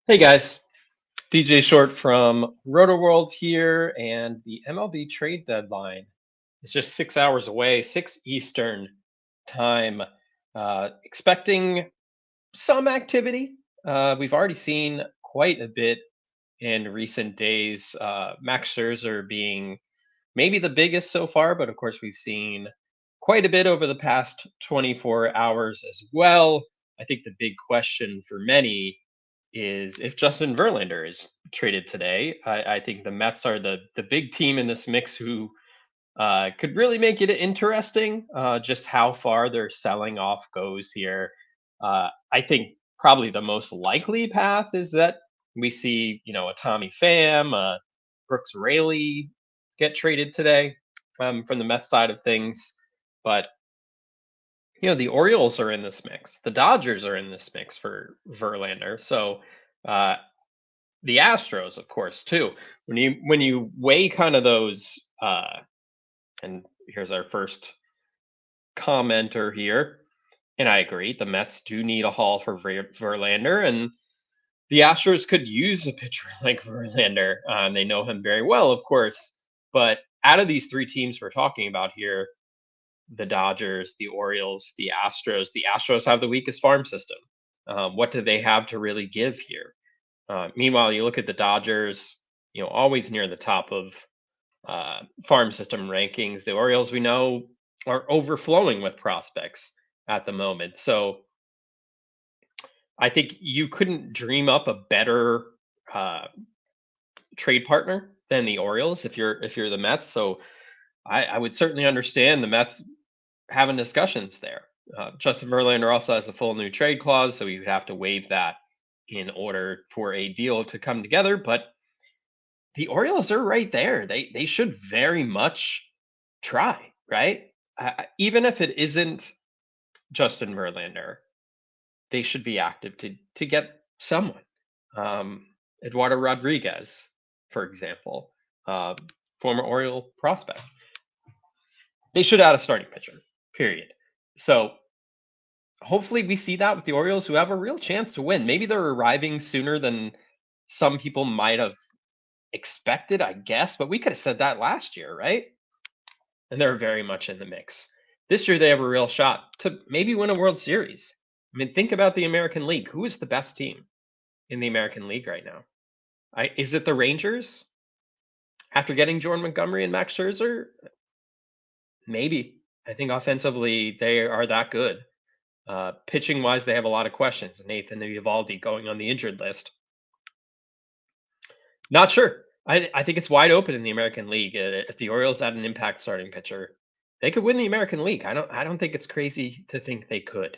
Hey guys, DJ Short from RotoWorld here, and the MLB Trade Deadline is just 6 hours away, 6 Eastern time. Expecting some activity. We've already seen quite a bit in recent days. Max Scherzer being maybe the biggest so far, but of course we've seen quite a bit over the past 24 hours as well. I think the big question for many is if Justin Verlander is traded today. I think the Mets are the big team in this mix who could really make it interesting. Just how far their selling off goes here. I think probably the most likely path is that we see, a Tommy Pham, Brooks Raley get traded today from the Mets side of things. But the Orioles are in this mix. The Dodgers are in this mix for Verlander. So uh, the Astros, of course, too. When you weigh kind of those, and here's our first commenter here, and I agree, the Mets do need a haul for Verlander, and the Astros could use a pitcher like Verlander. They know him very well, of course, but out of these three teams we're talking about here, the Dodgers, the Orioles, the Astros have the weakest farm system. What do they have to really give here? Meanwhile, you look at the Dodgers, always near the top of farm system rankings. The Orioles, we know, are overflowing with prospects at the moment. So I think you couldn't dream up a better uh, trade partner than the Orioles if you're the Mets. So I would certainly understand the Mets having discussions there. Justin Verlander also has a full new trade clause, so you would have to waive that in order for a deal to come together. But the Orioles are right there. They should very much try, right? Even if it isn't Justin Verlander, they should be active to get someone. Um, Eduardo Rodriguez, for example, former Oriole prospect. They should add a starting pitcher. Period. So hopefully we see that with the Orioles, who have a real chance to win. Maybe they're arriving sooner than some people might have expected, I guess, but we could have said that last year, right? And they're very much in the mix. This year, they have a real shot to maybe win a World Series. I mean, think about the American League. Who is the best team in the American League right now? Is it the Rangers after getting Jordan Montgomery and Max Scherzer? Maybe. I think offensively, they are that good. Pitching wise, they have a lot of questions. Nathan Eovaldi going on the injured list. Not sure. I think it's wide open in the American League. If the Orioles had an impact starting pitcher, they could win the American League. I don't think it's crazy to think they could.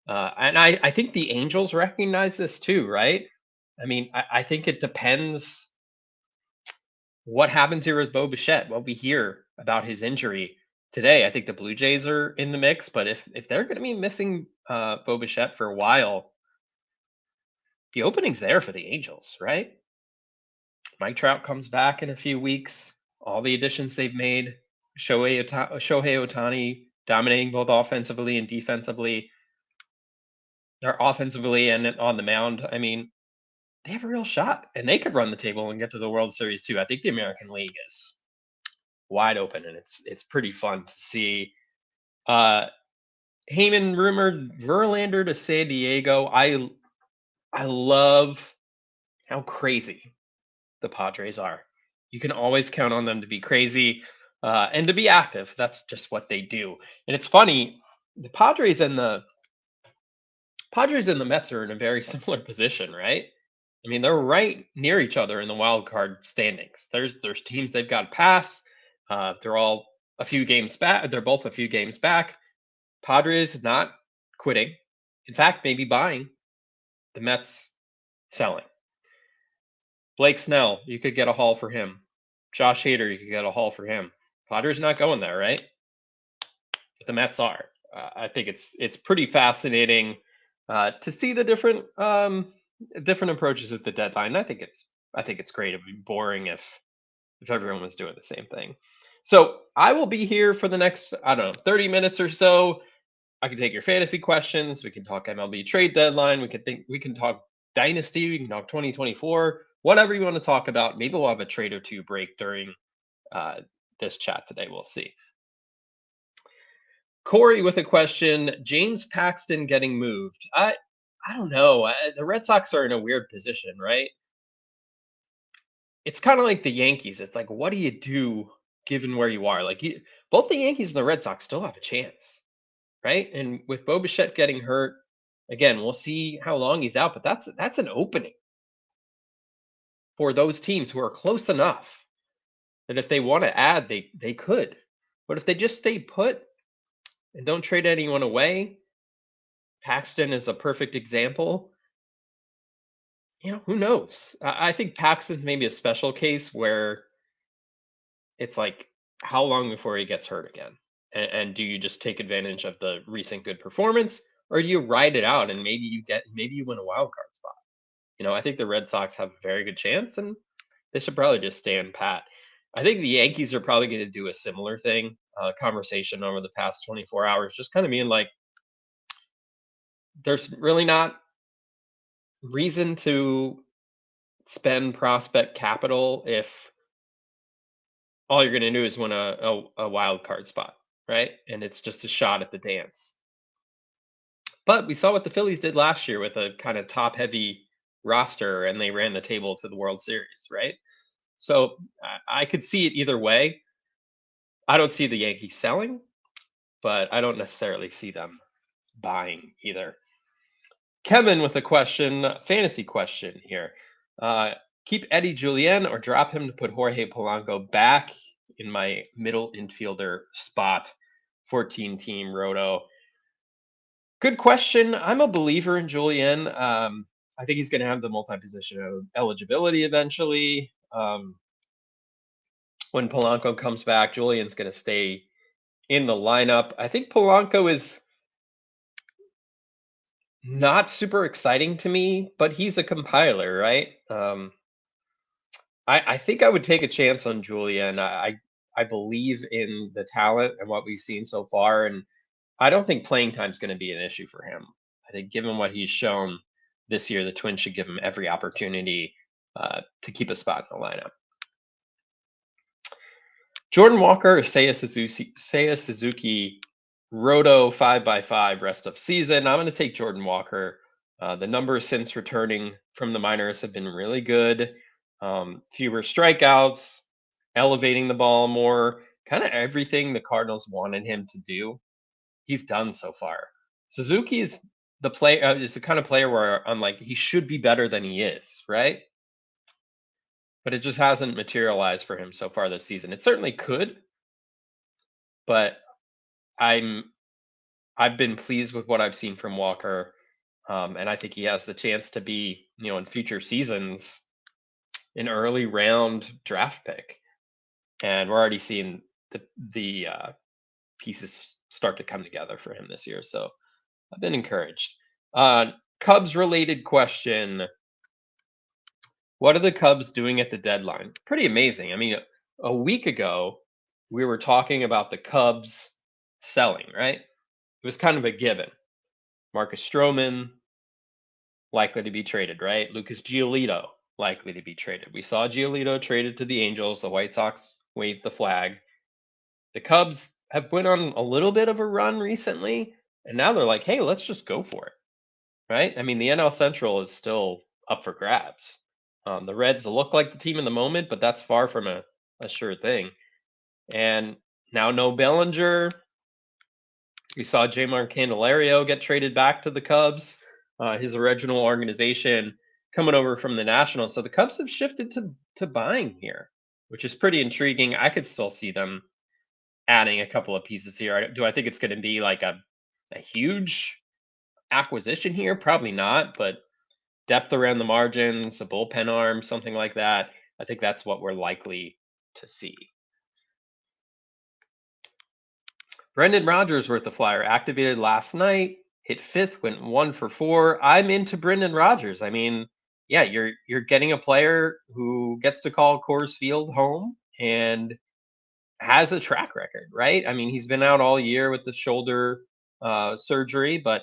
And I think the Angels recognize this too, right? I mean, I think it depends what happens here with Bo Bichette. What we hear about his injury today, I think the Blue Jays are in the mix. But if they're going to be missing Bo Bichette for a while, the opening's there for the Angels, right? Mike Trout comes back in a few weeks. All the additions they've made, Shohei Otani dominating both offensively and defensively, or offensively and on the mound. I mean, they have a real shot, and they could run the table and get to the World Series too. I think the American League is wide open, and it's pretty fun to see. Uh, Heyman rumored Verlander to San Diego. I love how crazy the Padres are. You can always count on them to be crazy and to be active. That's just what they do. And it's funny, the Padres and the Mets are in a very similar position, right? I mean, they're right near each other in the wild card standings. There's teams they've got to pass. They're all a few games back. They're both a few games back. Padres not quitting. In fact, maybe buying. The Mets selling. Blake Snell, you could get a haul for him. Josh Hader, you could get a haul for him. Padres not going there, right? But the Mets are. I think it's pretty fascinating to see the different approaches at the deadline. I think it's great. It'd be boring if everyone was doing the same thing. So I will be here for the next, I don't know, 30 minutes or so. I can take your fantasy questions. We can talk MLB trade deadline. We can talk dynasty, 2024, whatever you want to talk about. Maybe we'll have a trade or two break during uh, this chat today. We'll see. Corey with a question: James Paxton getting moved? I don't know. The Red Sox are in a weird position, right? It's kind of like the Yankees. It's like, what do you do given where you are? Like, both the Yankees and the Red Sox still have a chance, right? And with Bo Bichette getting hurt, again, we'll see how long he's out. But that's an opening for those teams who are close enough that if they want to add, they could. But if they just stay put and don't trade anyone away, Paxton is a perfect example. Who knows? I think Paxton's maybe a special case where it's like, how long before he gets hurt again? And do you just take advantage of the recent good performance, or do you ride it out and maybe you win a wild card spot? I think the Red Sox have a very good chance, and they should probably just stand pat. I think the Yankees are probably going to do a similar thing. Conversation over the past 24 hours, just kind of being like, there's really not reason to spend prospect capital if all you're going to do is win a wild card spot, right? And it's just a shot at the dance. But we saw what the Phillies did last year with a kind of top heavy roster, and they ran the table to the World Series, right? So I could see it either way. I don't see the Yankees selling, but I don't necessarily see them buying either. Kevin with a question, fantasy question here. Keep Eddie Julien or drop him to put Jorge Polanco back in my middle infielder spot, 14 team roto? Good question. I'm a believer in Julien. I think he's going to have the multi-position eligibility eventually. When Polanco comes back, Julian's going to stay in the lineup. I think Polanco is not super exciting to me, but he's a compiler, right? I think I would take a chance on Julian. I believe in the talent and what we've seen so far, and I don't think playing time is going to be an issue for him. I think given what he's shown this year, the Twins should give him every opportunity to keep a spot in the lineup. Jordan Walker or Seiya Suzuki Roto 5x5 rest of season. I'm going to take Jordan Walker. The numbers since returning from the minors have been really good. Fewer strikeouts, elevating the ball more, kind of everything the Cardinals wanted him to do, he's done so far. Suzuki is the kind of player where I'm like, he should be better than he is, right? But it just hasn't materialized for him so far this season. It certainly could, but I've been pleased with what I've seen from Walker, and I think he has the chance to be, in future seasons, an early round draft pick. And we're already seeing the pieces start to come together for him this year. So I've been encouraged. Cubs related question. What are the Cubs doing at the deadline? Pretty amazing. I mean, a week ago, we were talking about the Cubs selling, right? It was kind of a given. Marcus Stroman, likely to be traded, right? Lucas Giolito, likely to be traded. We saw Giolito traded to the Angels. The White Sox waved the flag. The Cubs have went on a little bit of a run recently, and now they're like, hey, let's just go for it, right? I mean, the NL Central is still up for grabs. The Reds look like the team in the moment, but that's far from a sure thing. And now no Bellinger. We saw Jmar Candelario get traded back to the Cubs, his original organization coming over from the Nationals. So the Cubs have shifted to buying here, which is pretty intriguing. I could still see them adding a couple of pieces here. Do I think it's going to be like a huge acquisition here? Probably not, but depth around the margins, a bullpen arm, something like that. I think that's what we're likely to see. Brendan Rodgers worth the flyer, activated last night, hit fifth, went 1 for 4. I'm into Brendan Rodgers. I mean, yeah, you're getting a player who gets to call Coors Field home and has a track record, right? I mean, he's been out all year with the shoulder surgery, but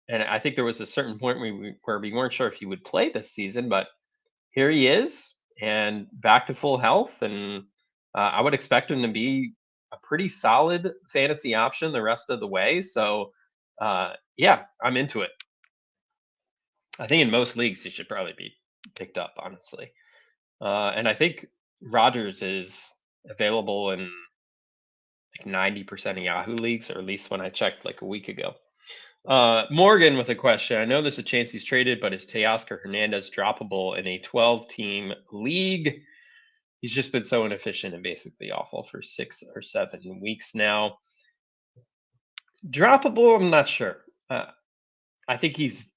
And I think there was a certain point where we weren't sure if he would play this season, but here he is and back to full health. And I would expect him to be a pretty solid fantasy option the rest of the way. So, yeah, I'm into it. I think in most leagues he should probably be picked up, honestly. And I think Rogers is available in like 90% of Yahoo leagues, or at least when I checked like a week ago. Morgan with a question. I know there's a chance he's traded, but is Teoscar Hernandez droppable in a 12-team league? He's just been so inefficient and basically awful for 6 or 7 weeks now. Droppable, I'm not sure. I think he's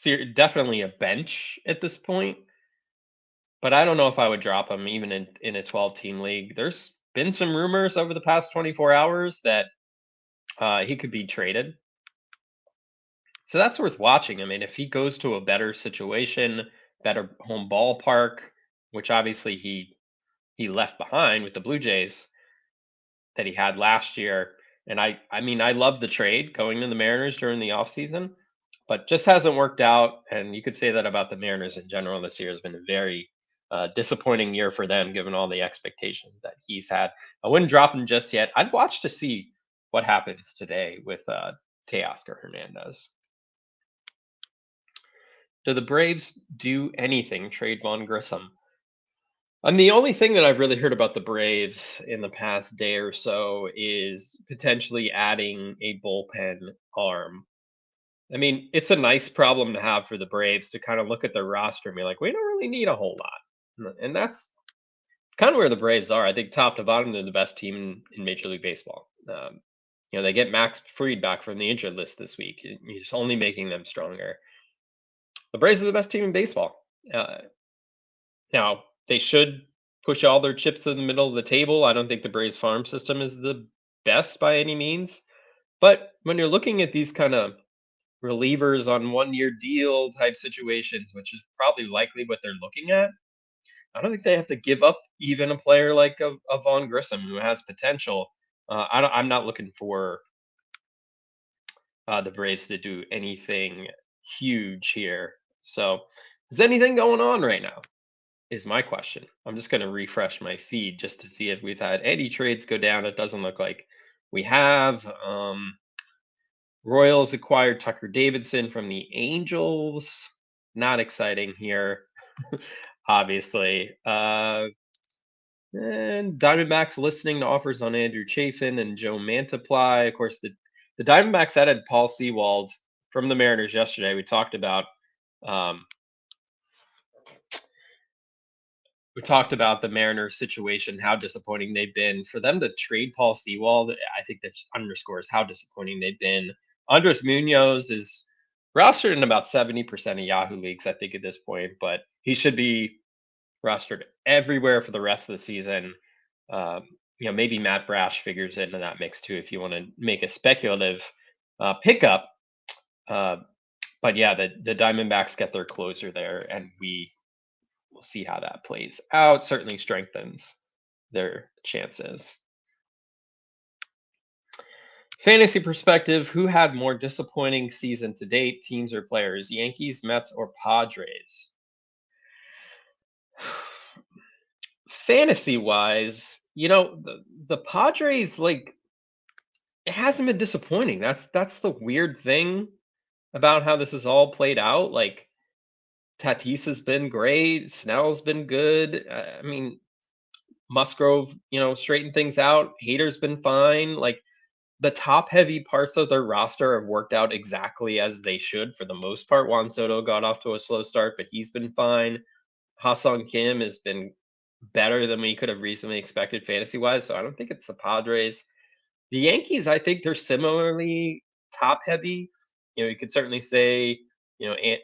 definitely a bench at this point, but I don't know if I would drop him even in a 12-team league. There's been some rumors over the past 24 hours that he could be traded. So that's worth watching. I mean, if he goes to a better situation, better home ballpark, which obviously he left behind with the Blue Jays that he had last year. And I mean, I love the trade going to the Mariners during the offseason, but just hasn't worked out. And you could say that about the Mariners in general. This year has been a very disappointing year for them, given all the expectations that he's had. I wouldn't drop him just yet. I'd watch to see what happens today with Teoscar Hernandez. Do the Braves do anything? Trade Von Grissom. And the only thing that I've really heard about the Braves in the past day or so is potentially adding a bullpen arm. I mean, it's a nice problem to have for the Braves to kind of look at their roster and be like, we don't really need a whole lot. And that's kind of where the Braves are. I think top to bottom, they're the best team in Major League Baseball. They get Max Fried back from the injured list this week. It's only making them stronger. The Braves are the best team in baseball. Now, they should push all their chips in the middle of the table. I don't think the Braves farm system is the best by any means. But when you're looking at these kind of relievers on 1-year deal type situations, which is probably likely what they're looking at, I don't think they have to give up even a player like a Von Grissom who has potential. I'm not looking for the Braves to do anything huge here. So, is anything going on right now? Is my question. I'm just going to refresh my feed just to see if we've had any trades go down. It doesn't look like we have. Royals acquired Tucker Davidson from the Angels. Not exciting here, obviously. And Diamondbacks listening to offers on Andrew Chafin and Joe Mantiply. Of course, the Diamondbacks added Paul Sewald from the Mariners yesterday. We talked about the Mariners situation, how disappointing they've been. For them to trade Paul Sewald, I think that just underscores how disappointing they've been. Andres Munoz is rostered in about 70% of Yahoo leagues, I think, at this point, but he should be rostered everywhere for the rest of the season. Maybe Matt Brash figures into that mix too if you want to make a speculative pickup. But yeah, the Diamondbacks get their closer there, and we'll see how that plays out. Certainly strengthens their chances. Fantasy perspective, who had more disappointing season to date, teams or players? Yankees, Mets, or Padres? Fantasy wise, the Padres, like, it hasn't been disappointing. That's the weird thing about how this has all played out. Like, Tatis has been great, Snell's been good. I mean, Musgrove, straightened things out. Hader's been fine. Like, the top heavy parts of their roster have worked out exactly as they should for the most part. Juan Soto got off to a slow start, but he's been fine. Ha-Sung Kim has been better than we could have reasonably expected fantasy wise. So I don't think it's the Padres. The Yankees, I think they're similarly top heavy. You could certainly say,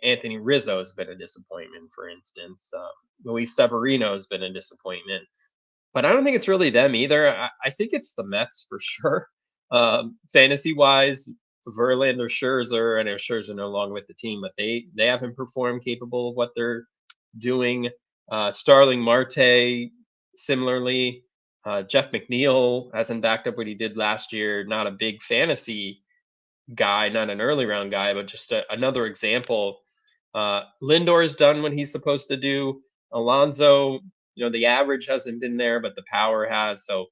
Anthony Rizzo has been a disappointment, for instance. Luis Severino has been a disappointment. But I don't think it's really them either. I think it's the Mets for sure. Fantasy wise, Verlander, Scherzer, I know Scherzer no longer with the team, but they haven't performed capable of what they're doing. Starling Marte, similarly. Jeff McNeil hasn't backed up what he did last year. Not a big fantasy guy, not an early round guy, but just another example. Lindor is done when he's supposed to do. Alonso, the average hasn't been there, but the power has. So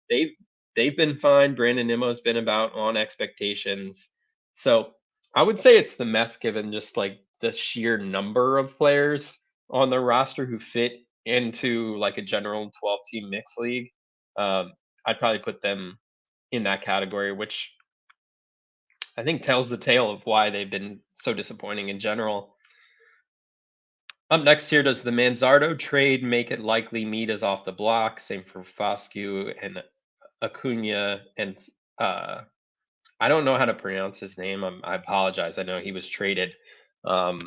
they've they've been fine. Brandon Nimmo's been about on expectations. So I would say it's the Mets, given just like the sheer number of players on their roster who fit into like a general 12-team mixed league. Um, I'd probably put them in that category, which I think tells the tale of why they've been so disappointing in general. Up next here, does the Manzardo trade make it likely Mead is off the block? Same for Foscue and Acuna and uh, I don't know how to pronounce his name. I apologize. I know he was traded. Um,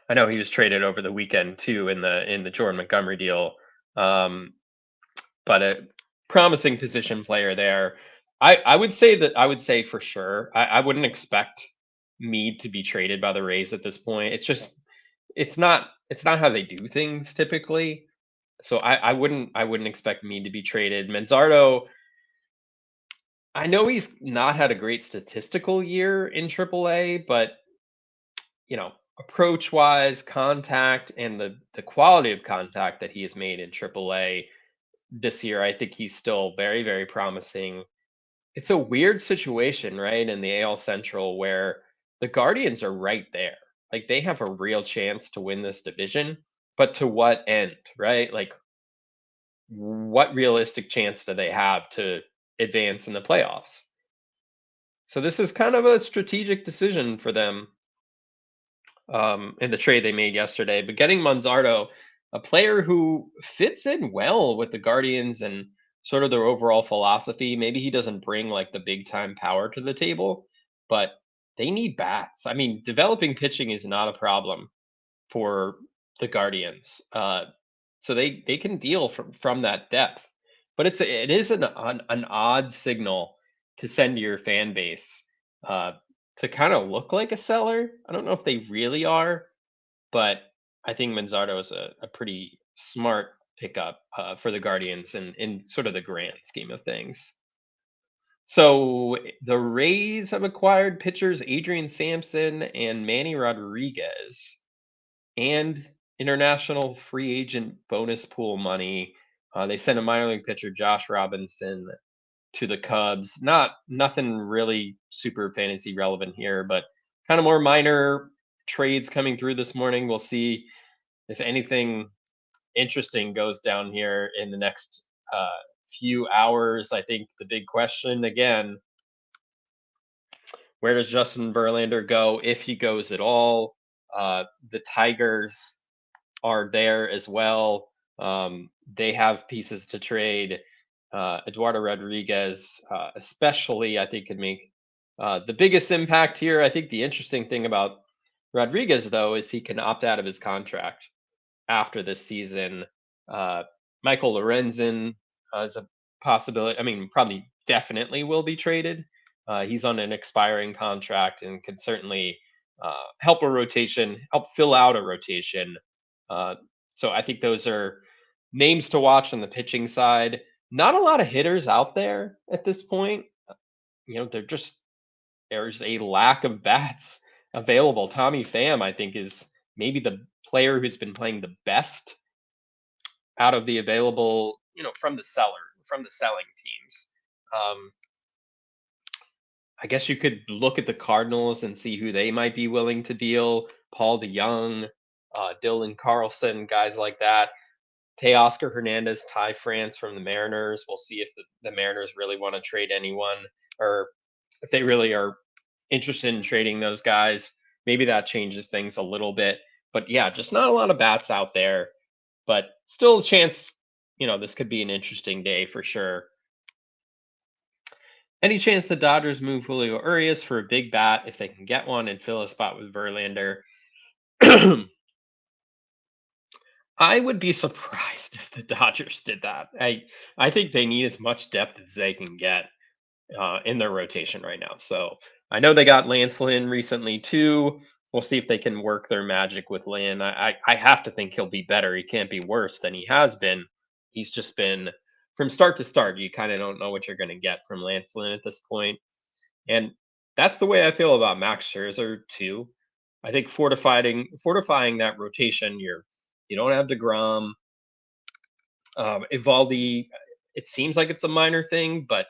I know he was traded over the weekend too in the Jordan Montgomery deal. Um, but a promising position player there. I would say for sure. I wouldn't expect Mead to be traded by the Rays at this point. It's not how they do things typically. So I wouldn't expect Mead to be traded. Manzardo, I know he's not had a great statistical year in AAA, but approach wise, contact, and the quality of contact that he has made in AAA this year, I think he's still very, very promising. It's a weird situation, right, in the AL Central where the Guardians are right there. Like they have a real chance to win this division, but to what end, right? Like what realistic chance do they have to advance in the playoffs? So this is kind of a strategic decision for them in the trade they made yesterday. But getting Manzardo, a player who fits in well with the Guardians and sort of their overall philosophy. Maybe he doesn't bring like the big time power to the table, but they need bats. I mean, developing pitching is not a problem for the Guardians. So they can deal from that depth. But it is an odd signal to send to your fan base uh, to kind of look like a seller. I don't know if they really are, but I think Manzardo is a pretty smart pickup for the Guardians in sort of the grand scheme of things. So the Rays have acquired pitchers Adrian Sampson and Manny Rodriguez and international free agent bonus pool money. They sent a minor league pitcher, Josh Robinson, to the Cubs. Nothing really super fantasy relevant here, but kind of more minor trades coming through this morning. We'll see if anything interesting goes down here in the next few hours. I think the big question again, where does Justin Verlander go if he goes at all? The Tigers are there as well. They have pieces to trade. Eduardo Rodriguez, especially, I think, could make the biggest impact here. I think the interesting thing about Rodriguez, though, is he can opt out of his contract after this season. Uh, Michael Lorenzen is a possibility. I mean, probably definitely will be traded. He's on an expiring contract and can certainly help a rotation, help fill out a rotation. Uh, so I think those are names to watch on the pitching side. Not a lot of hitters out there at this point. There's a lack of bats available. Tommy Pham, I think, is maybe the player who's been playing the best out of the available, from the selling teams. Um, I guess you could look at the Cardinals and see who they might be willing to deal. Paul DeYoung, Dylan Carlson, guys like that. Teoscar Hernandez, Ty France from the Mariners. We'll see if the Mariners really want to trade anyone or if they really are interested in trading those guys. Maybe that changes things a little bit. But yeah, just not a lot of bats out there. But still a chance, this could be an interesting day for sure. Any chance the Dodgers move Julio Urias for a big bat if they can get one and fill a spot with Verlander? I would be surprised if the Dodgers did that. I think they need as much depth as they can get in their rotation right now. So I know they got Lance Lynn recently too. We'll see if they can work their magic with Lynn. I have to think he'll be better. He can't be worse than he has been. He's just been from start to start. You kind of don't know what you're going to get from Lance Lynn at this point. And that's the way I feel about Max Scherzer too. I think fortifying that rotation. You don't have Degrom, Evaldi. It seems like it's a minor thing, but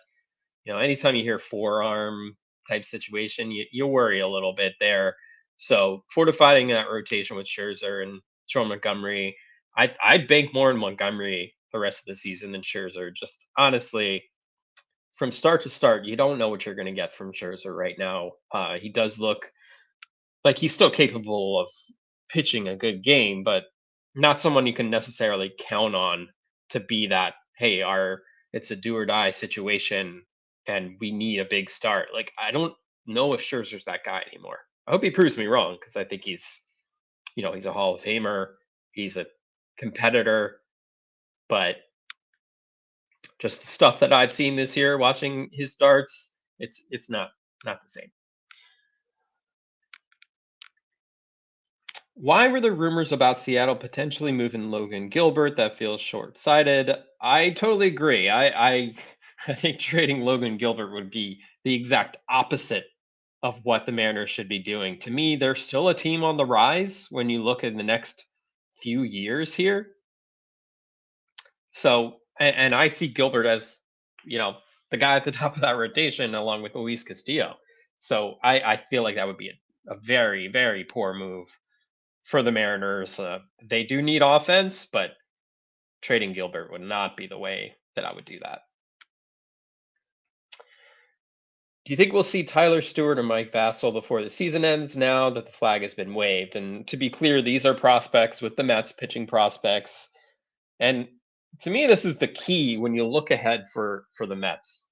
anytime you hear forearm type situation, you worry a little bit there. So fortifying that rotation with Scherzer and Sean Montgomery, I'd bank more in Montgomery the rest of the season than Scherzer. Just honestly, from start to start, you don't know what you're going to get from Scherzer right now. He does look like he's still capable of pitching a good game, but not someone you can necessarily count on to be that, hey, our it's a do or die situation and we need a big start. Like I don't know if Scherzer's that guy anymore. I hope he proves me wrong because I think he's a Hall of Famer. He's a competitor, but just the stuff that I've seen this year watching his starts, it's not the same. Why were there rumors about Seattle potentially moving Logan Gilbert? That feels short-sighted. I totally agree. I think trading Logan Gilbert would be the exact opposite of what the Mariners should be doing. To me, they're still a team on the rise when you look in the next few years here. So, and I see Gilbert as, you know, the guy at the top of that rotation along with Luis Castillo. So I feel like that would be a very, very poor move for the Mariners. They do need offense, but trading Gilbert would not be the way that I would do that. Do you think we'll see Tyler Stewart or Mike Vassell before the season ends now that the flag has been waved? And to be clear, these are prospects with the Mets, pitching prospects. And to me, this is the key when you look ahead for the Mets.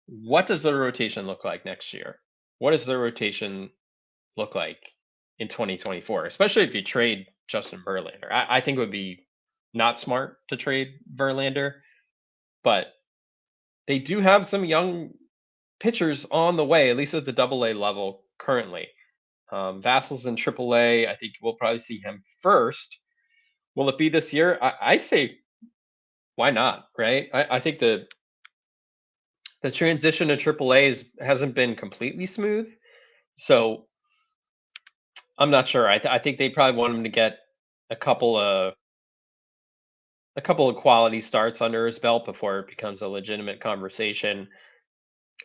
What does the rotation look like next year? What does the rotation look like in 2024, especially if you trade Justin Verlander? I think it would be not smart to trade Verlander, but they do have some young pitchers on the way, at least at the double A level currently. Vassell's in triple A. I think we'll probably see him first. Will it be this year? I'd say why not, right? I think the transition to triple A hasn't been completely smooth. So I'm not sure. I think they probably want him to get a couple of a couple of quality starts under his belt before it becomes a legitimate conversation.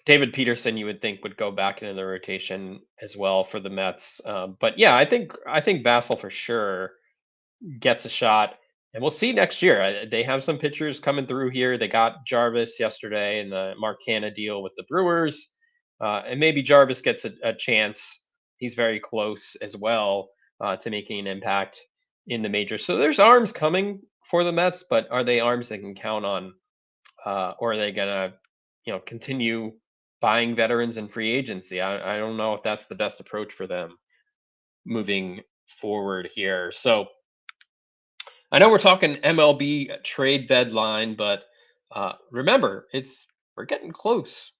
David Peterson, you would think, would go back into the rotation as well for the Mets. But yeah, I think Vassell for sure gets a shot, and we'll see next year. They have some pitchers coming through here. They got Jarvis yesterday in the Mark Canha deal with the Brewers, and maybe Jarvis gets a chance. He's very close as well to making an impact in the majors. So there's arms coming for the Mets, but are they arms they can count on, or are they gonna, continue buying veterans in free agency? I don't know if that's the best approach for them moving forward here. So I know we're talking MLB trade deadline, but remember, we're getting close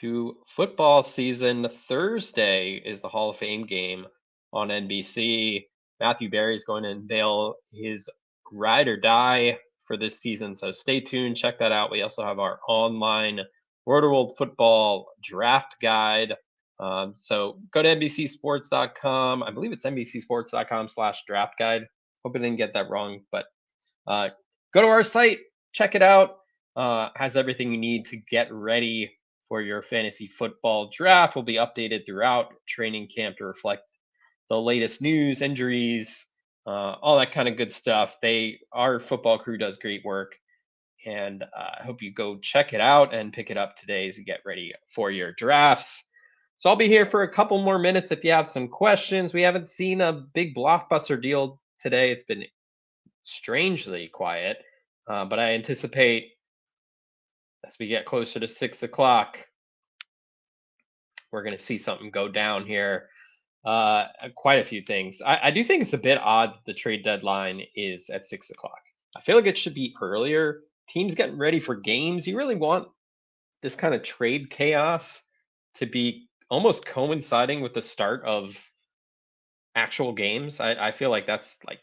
to football season. Thursday is the Hall of Fame game on NBC. Matthew Berry's going to unveil his ride or die for this season, so stay tuned. Check that out. We also have our online Roto-World Football Draft Guide. So go to NBCSports.com. I believe it's NBCSports.com/draft guide. Hope I didn't get that wrong, but uh, go to our site, check it out. Has everything you need to get ready for your fantasy football draft. Will be updated throughout training camp to reflect the latest news, injuries, all that kind of good stuff. Our football crew does great work, and I hope you go check it out and pick it up today as you get ready for your drafts. So I'll be here for a couple more minutes if you have some questions. We haven't seen a big blockbuster deal today. It's been strangely quiet, but I anticipate as we get closer to 6 o'clock, we're going to see something go down here. Quite a few things. I do think it's a bit odd that the trade deadline is at 6 o'clock. I feel like it should be earlier. Teams getting ready for games. You really want this kind of trade chaos to be almost coinciding with the start of actual games. I feel like that's like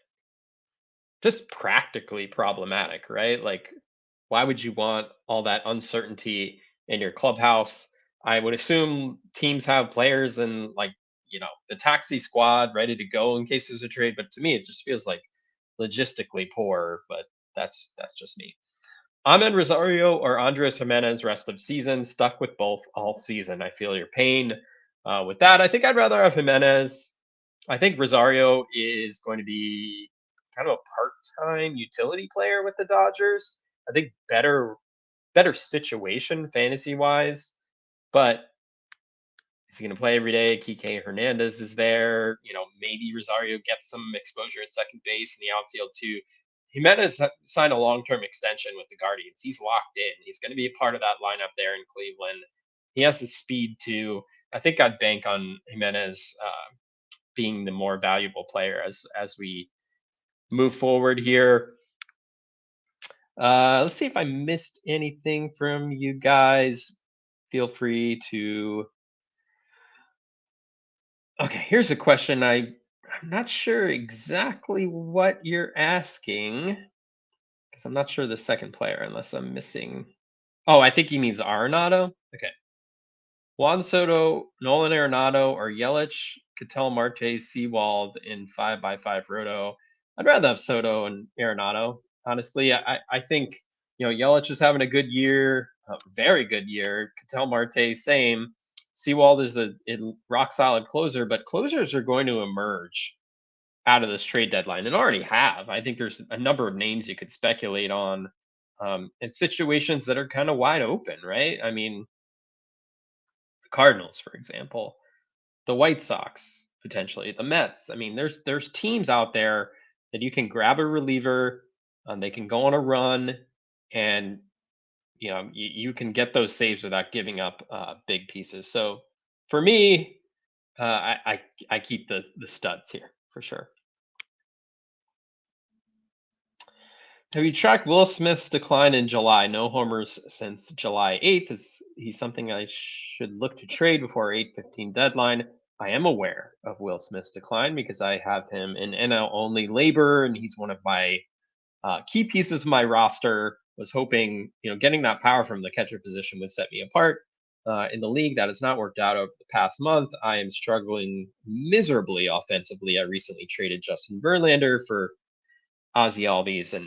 just practically problematic, right? Like, why would you want all that uncertainty in your clubhouse? I would assume teams have players and like, the taxi squad ready to go in case there's a trade. But to me, it just feels like logistically poor. But that's just me. Ahmed Rosario or Andres Jimenez rest of season, stuck with both all season. I feel your pain with that. I think I'd rather have Jimenez. I think Rosario is going to be kind of a part-time utility player with the Dodgers. I think better situation fantasy wise, but is he going to play every day? Kike Hernandez is there. Maybe Rosario gets some exposure at second base in the outfield too. Jimenez signed a long-term extension with the Guardians. He's locked in. He's going to be a part of that lineup there in Cleveland. He has the speed too. I think I'd bank on Jimenez being the more valuable player as we move forward here. Let's see if I missed anything from you guys. Feel free to. Okay, here's a question I'm not sure exactly what you're asking because I'm not sure the second player unless I'm missing. Oh, I think he means Arenado. Okay. Juan Soto, Nolan Arenado, or Yelich, Cattell Marte, Seawald in 5x5 Roto. I'd rather have Soto and Arenado. Honestly, I think Yelich is having a good year, a very good year. Cattell Marte, same. Seawald is a rock solid closer, but closers are going to emerge out of this trade deadline and already have. I think there's a number of names you could speculate on in situations that are kind of wide open, right? I mean, the Cardinals, for example, the White Sox, potentially the Mets. I mean, there's teams out there that you can grab a reliever, they can go on a run, and you can get those saves without giving up big pieces. So for me, I keep the studs here for sure. Have you tracked Will Smith's decline in July? No homers since July 8th. Is he something I should look to trade before 8:15 deadline? I am aware of Will Smith's decline because I have him in NL only labor, and he's one of my key pieces of my roster. Was hoping, getting that power from the catcher position would set me apart. In the league, that has not worked out over the past month. I am struggling miserably offensively. I recently traded Justin Verlander for Ozzy Albies and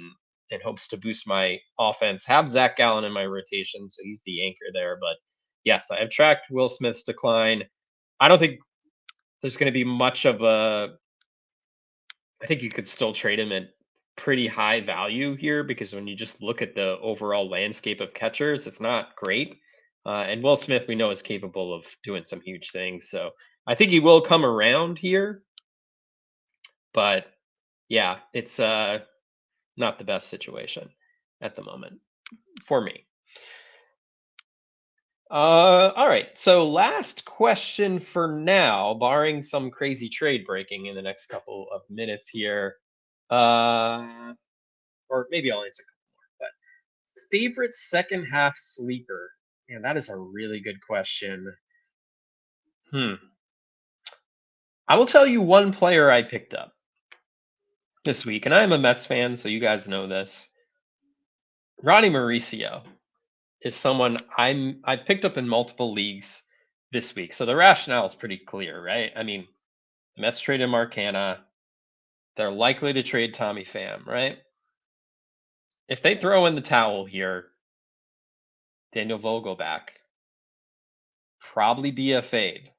in hopes to boost my offense. Have Zach Gallen in my rotation, so he's the anchor there. But yes, I have tracked Will Smith's decline. I don't think there's going to be much of a. I think you could still trade him at pretty high value here because when you just look at the overall landscape of catchers, it's not great. And Will Smith, we know, is capable of doing some huge things. So I think he will come around here. But yeah, it's not the best situation at the moment for me. All right. So last question for now, barring some crazy trade breaking in the next couple of minutes here. Or maybe I'll answer a couple more. But favorite second half sleeper? Man, that is a really good question. I will tell you one player I picked up this week, and I'm a Mets fan, so you guys know this. Ronnie Mauricio is someone I picked up in multiple leagues this week. So the rationale is pretty clear, right? I mean, the Mets traded Marcana. They're likely to trade Tommy Pham, right? If they throw in the towel here, Daniel Vogelback probably DFA'd.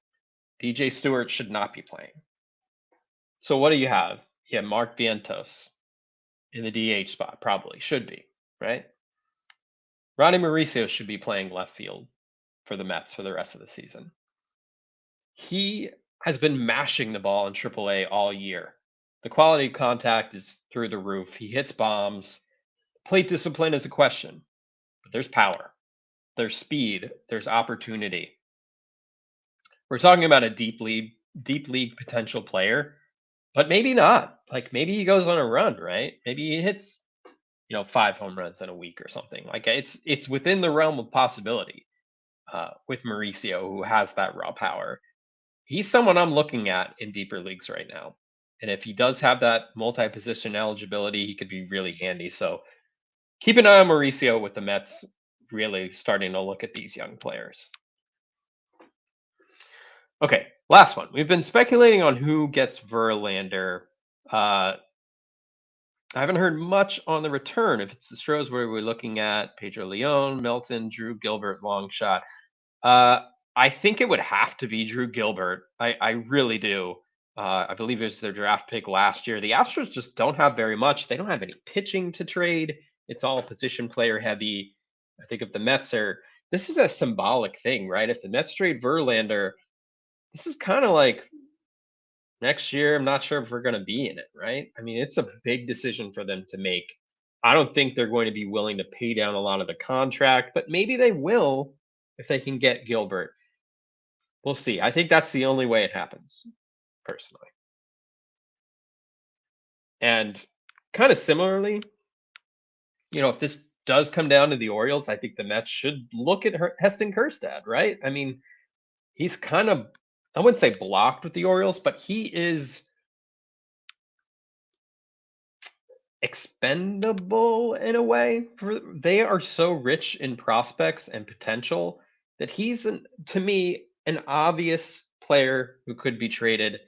DJ Stewart should not be playing. So what do you have? You have Mark Vientos in the DH spot, probably should be, right? Ronnie Mauricio should be playing left field for the Mets for the rest of the season. He has been mashing the ball in AAA all year. The quality of contact is through the roof. He hits bombs. Plate discipline is a question, but there's power, there's speed, there's opportunity. We're talking about a deep league potential player, but maybe not. Like maybe he goes on a run, right? Maybe he hits, 5 home runs in a week or something. Like it's within the realm of possibility with Mauricio, who has that raw power. He's someone I'm looking at in deeper leagues right now. And if he does have that multi-position eligibility, he could be really handy. So keep an eye on Mauricio with the Mets really starting to look at these young players. Okay, last one. We've been speculating on who gets Verlander. Uh, I haven't heard much on the return. If it's the Stros, where we're looking at Pedro Leon, Melton, Drew Gilbert, long shot. Uh, I think it would have to be Drew Gilbert. I really do. I believe it was their draft pick last year. The Astros just don't have very much. They don't have any pitching to trade. It's all position player heavy. I think if the Mets are, this is a symbolic thing, right? If the Mets trade Verlander, this is kind of like next year. I'm not sure if we're going to be in it, right? I mean, it's a big decision for them to make. I don't think they're going to be willing to pay down a lot of the contract, but maybe they will if they can get Gilbert. We'll see. I think that's the only way it happens, personally. And kind of similarly, if this does come down to the Orioles, I think the Mets should look at Heston Kjerstad, right? I mean, he's kind of, I wouldn't say blocked with the Orioles, but he is expendable in a way. They are so rich in prospects and potential that he's, to me, an obvious player who could be traded.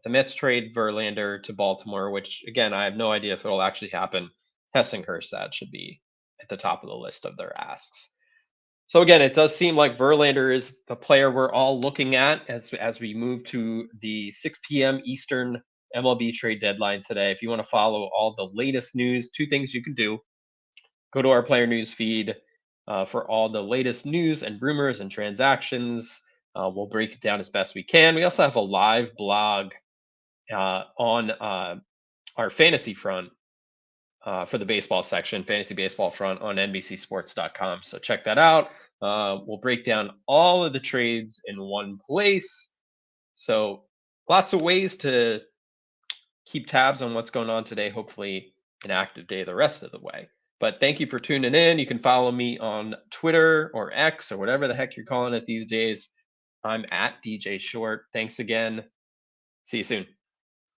The Mets trade Verlander to Baltimore, which again I have no idea if it'll actually happen. Hessinghurst should be at the top of the list of their asks. So again, it does seem like Verlander is the player we're all looking at as we move to the 6 p.m. Eastern MLB trade deadline today. If you want to follow all the latest news, two things you can do: go to our player news feed for all the latest news and rumors and transactions. We'll break it down as best we can. We also have a live blog on our fantasy front for the baseball section, fantasy baseball front on NBCSports.com. So check that out. We'll break down all of the trades in one place. So lots of ways to keep tabs on what's going on today. Hopefully, an active day the rest of the way. But thank you for tuning in. You can follow me on Twitter or X or whatever the heck you're calling it these days. I'm at DJ Short. Thanks again. See you soon.